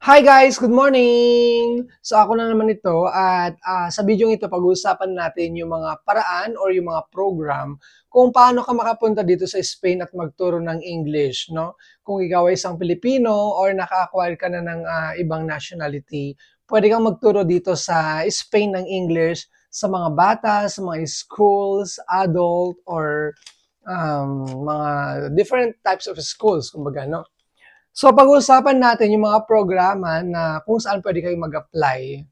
Hi guys! Good morning! So ako na naman ito at sa video ito pag-uusapan natin yung mga paraan or yung mga program kung paano ka makapunta dito sa Spain at magturo ng English, no? Kung ikaw ay isang Pilipino or naka-acquire ka na ng ibang nationality, pwede kang magturo dito sa Spain ng English sa mga bata, sa mga schools, adult, or mga different types of schools, kumbaga, no? So, pag-uusapan natin yung mga programa na kung saan pwede kayong mag-apply.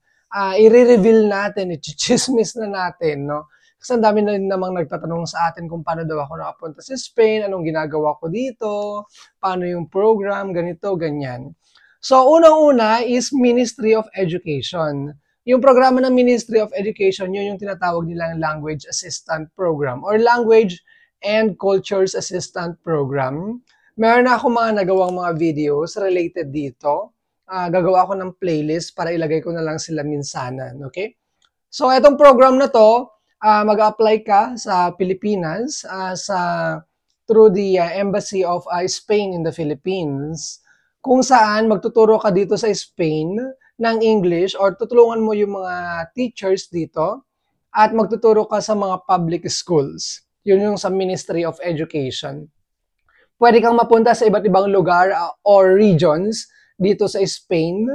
I-reveal natin, i-chismis na natin, no? Kasi ang dami na rin namang nagtatanong sa atin kung paano daw ako nakapunta sa Spain, anong ginagawa ko dito, paano yung program, ganito, ganyan. So, unang-una is Ministry of Education. Yung programa ng Ministry of Education, yun yung tinatawag nilang Language Assistant Program or Language and Cultures Assistant Program. Meron na akong mga nagawang mga videos related dito. Gagawa ako ng playlist para ilagay ko na lang sila minsanan, okay? So, itong program na to, mag-apply ka sa Pilipinas through the Embassy of Spain in the Philippines, kung saan magtuturo ka dito sa Spain ng English or tutulungan mo yung mga teachers dito at magtuturo ka sa mga public schools. Yun yung sa Ministry of Education. Pwede kang mapunta sa iba't ibang lugar or regions dito sa Spain,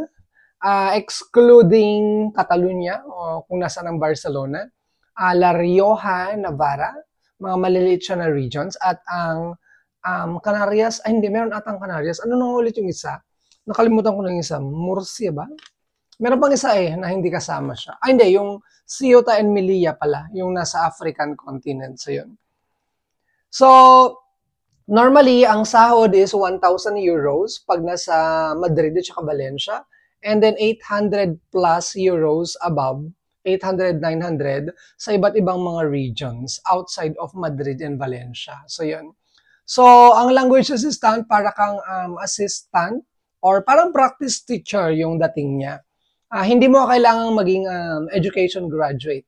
excluding Catalonia o kung nasa ng Barcelona, La Rioja, Navarra, mga maliliit siya na regions, at ang Canarias, hindi, meron atang Canarias. Ano nang ulit yung isa? Nakalimutan ko na yung isa. Murcia ba? Meron pang isa na hindi kasama siya. Hindi, yung Ceuta and Melilla pala, yung nasa African continent. So, yun. So, normally, ang sahod is 1,000 euros pag nasa Madrid at saka Valencia. And then 800 plus euros above, 800, 900 sa iba't ibang mga regions outside of Madrid and Valencia. So, yun. So, ang language assistant, para kang assistant or parang practice teacher yung dating niya. Hindi mo kailangang maging education graduate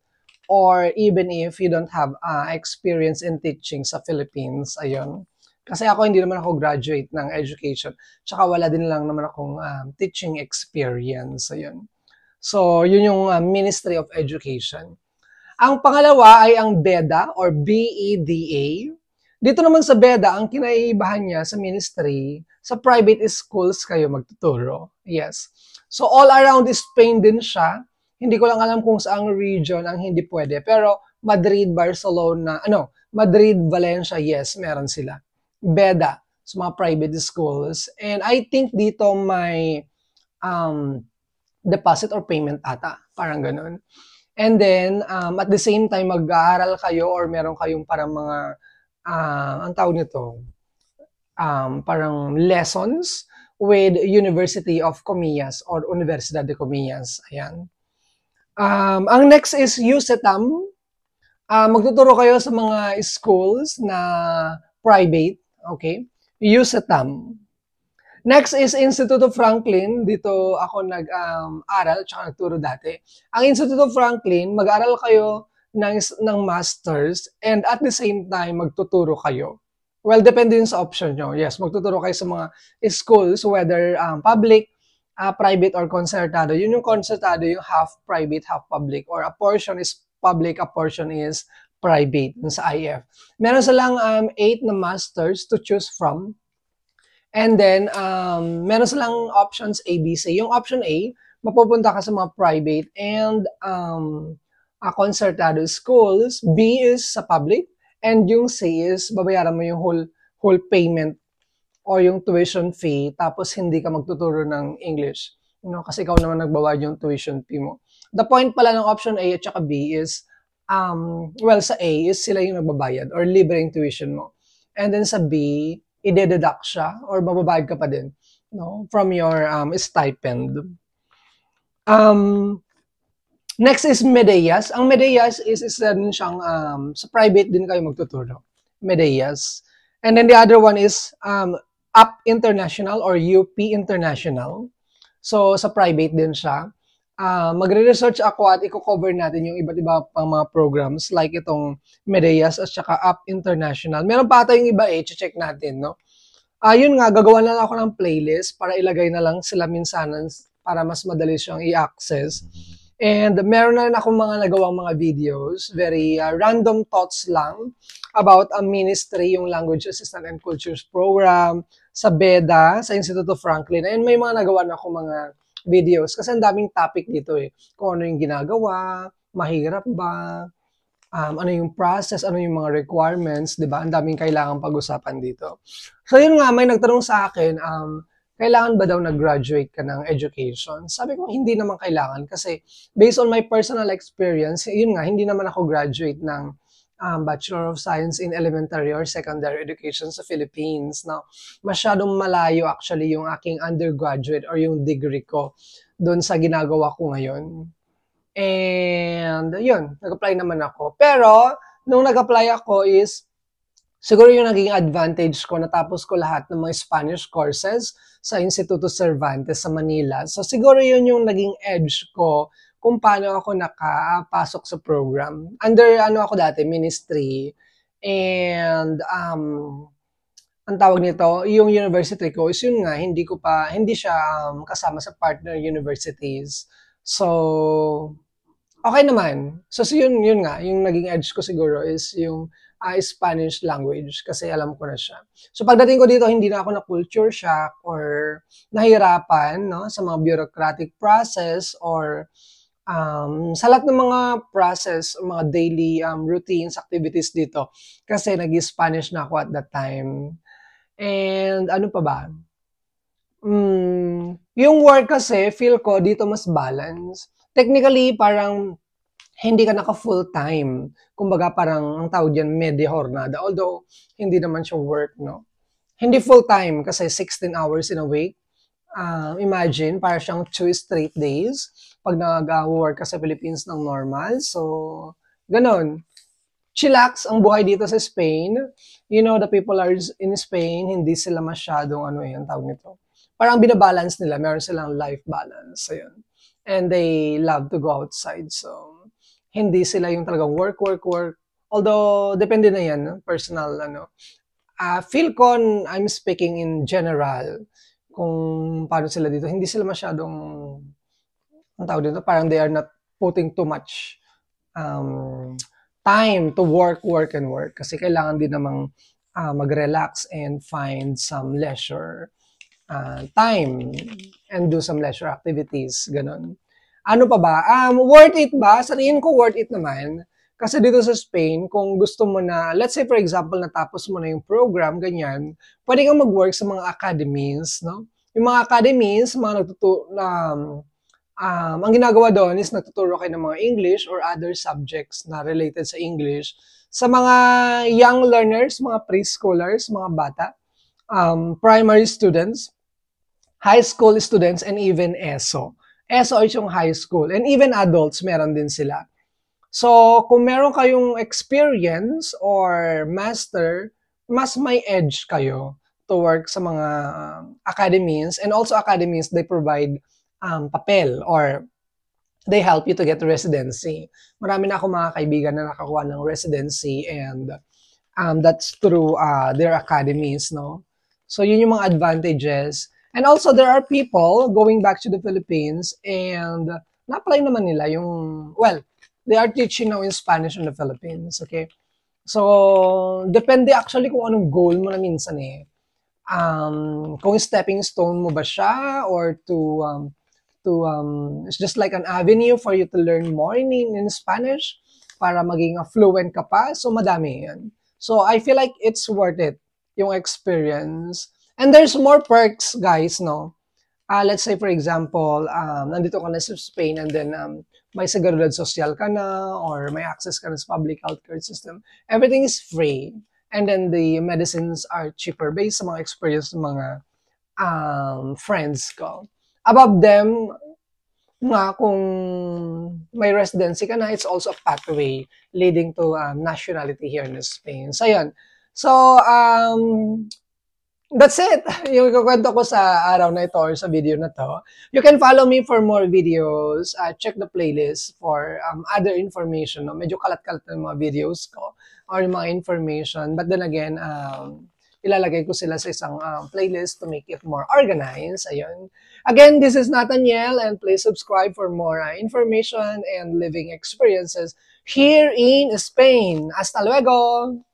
or even if you don't have experience in teaching sa Philippines. Ayun. Kasi ako, hindi naman ako graduate ng education. Tsaka wala din lang naman akong teaching experience. Ayun. So, yun yung Ministry of Education. Ang pangalawa ay ang BEDA or BEDA. Dito naman sa BEDA, ang kinaibahan niya sa ministry, sa private schools kayo magtuturo. Yes. So, all around Spain din siya. Hindi ko lang alam kung saang region ang hindi pwede. Pero Madrid, Barcelona, Madrid, Valencia, yes, meron sila. BEDA, sa mga private schools. And I think dito may deposit or payment ata, parang ganun. And then, at the same time, mag-aaral kayo or meron kayong parang mga, ang tawag nito, parang lessons with University of Comillas or Universidad de Comillas. Ayan. Ang next is USETAM. Magtuturo kayo sa mga schools na private. Okay? USETAM. Next is Institute of Franklin. Dito ako nag-aral tsaka nagturo dati. Ang Institute of Franklin, mag-aral kayo ng masters and at the same time magtuturo kayo. Well, depende yun sa option nyo. Yes, magtuturo kayo sa mga schools, whether public, private, or concertado. Yun yung concertado, yung half private, half public. Or a portion is public, a portion is private sa IF. Meron silang 8 na masters to choose from. And then, meron silang options A, B, C. Yung option A, mapupunta ka sa mga private and concertado schools. B is sa public. And yung C is, babayaran mo yung whole payment or yung tuition fee, tapos hindi ka magtuturo ng English. Kasi ikaw naman nagbabayad yung tuition fee mo. The point pala ng option A at saka B is, sa A is sila yung nagbabayad or libre yung tuition mo. And then sa B, ide-deduct siya or mababayad ka pa din from your stipend. Next is Medallas. Ang Medallas is isa din siyang sa private din kayo magtuturo. Medallas. And then the other one is UP International or UP International. So sa private din siya. Magre-research ako at i-cover natin yung iba't iba pang mga programs like itong Medallas at saka UP International. Meron pa ata yung iba check natin, no? Yun nga, gagawa na lang ako ng playlist para ilagay na lang sila minsanan para mas madali siyang i-access. And meron na rin akong mga nagawang mga videos, very random thoughts lang about a ministry, yung Language Assistant and Cultures Program, sa BEDA, sa Instituto Franklin. And may mga nagawa na akong mga videos kasi ang daming topic dito eh. Kung ano yung ginagawa, mahirap ba, ano yung process, ano yung mga requirements, di ba? Ang daming kailangan pag-usapan dito. So yun nga, may nagtanong sa akin, kailangan ba daw nag-graduate ka ng education? Sabi ko, hindi naman kailangan kasi based on my personal experience, yun nga, hindi naman ako graduate ng Bachelor of Science in Elementary or Secondary Education sa Philippines. Now, masyadong malayo actually yung aking undergraduate or yung degree ko doon sa ginagawa ko ngayon. And yun, nag-apply naman ako. Pero, nung nag-apply ako is, siguro yung naging advantage ko, natapos ko lahat ng mga Spanish courses sa Instituto Cervantes sa Manila. So siguro yun yung naging edge ko kung paano ako nakapasok sa program. Under ako dati, ministry. And ang tawag nito, yung university ko is yun nga, hindi siya kasama sa partner universities. So, okay naman. So yun nga, yung naging edge ko siguro is yung Spanish language kasi alam ko na siya. So pagdating ko dito, hindi na ako na culture shock or nahirapan no, sa mga bureaucratic process or sa lahat ng mga process, mga daily routines, activities dito. Kasi nag-Spanish na ako at that time. And ano pa ba? Yung work kasi, feel ko dito mas balance. Technically, parang hindi ka naka full-time. Kumbaga parang ang tawag diyan media jornada. Although, hindi naman siya work, no? Hindi full-time kasi 16 hours in a week. Imagine, para siyang 2 straight days pag nag-work ka sa Philippines ng normal. So, ganon. Chillax ang buhay dito sa Spain. You know, the people are in Spain, hindi sila masyadong, ang tawag nito. Parang binabalance nila. Meron silang life balance. So, yun. And they love to go outside. So, hindi sila yung talagang work. Although, depende na yan, personal, feel ko, I'm speaking in general, kung paano sila dito. Hindi sila masyadong, ang tawag dito, parang they are not putting too much time to work. Kasi kailangan din namang mag-relax and find some leisure time and do some leisure activities, ganon. Ano pa ba? Worth it ba? Sa tingin ko worth it naman. Kasi dito sa Spain, kung gusto mo na, let's say for example, natapos mo na yung program, ganyan, pwede kang mag-work sa mga academies, no? Yung mga academies, ang ginagawa doon is nagtuturo kayo ng mga English or other subjects na related sa English sa mga young learners, mga preschoolers, mga bata, primary students, high school students, and even ESO. ESO is yung high school. And even adults, meron din sila. So, kung meron kayong experience or master, mas may edge kayo to work sa mga academies. And also academies, they provide papel or they help you to get residency. Marami na ako mga kaibigan na nakakuha ng residency and that's through their academies, no? So, yun yung mga advantages. And also, there are people going back to the Philippines and na-apply naman nila yung, well, they are teaching now in Spanish in the Philippines, okay? So, depende actually kung anong goal mo na minsan eh. Kung stepping stone mo ba siya or it's just like an avenue for you to learn more in Spanish para maging fluent ka pa. So, madami yan. So, I feel like it's worth it, yung experience. And there's more perks, guys, no? Let's say, for example, nandito ka na sa Spain and then may seguridad social ka na or may access ka na sa public healthcare system. Everything is free. And then the medicines are cheaper based sa mga experience ng mga friends ko. Above them, nga kung may residency ka na, it's also a pathway leading to nationality here in Spain. So, yun. So, that's it. Yung kukwento ko sa araw na ito or sa video na to. You can follow me for more videos. Check the playlist for other information. No? Medyo kalat-kalat ng mga videos ko or yung mga information. But then again, ilalagay ko sila sa isang playlist to make it more organized. Ayun. Again, this is Nathaniel, and please subscribe for more information and living experiences here in Spain. Hasta luego!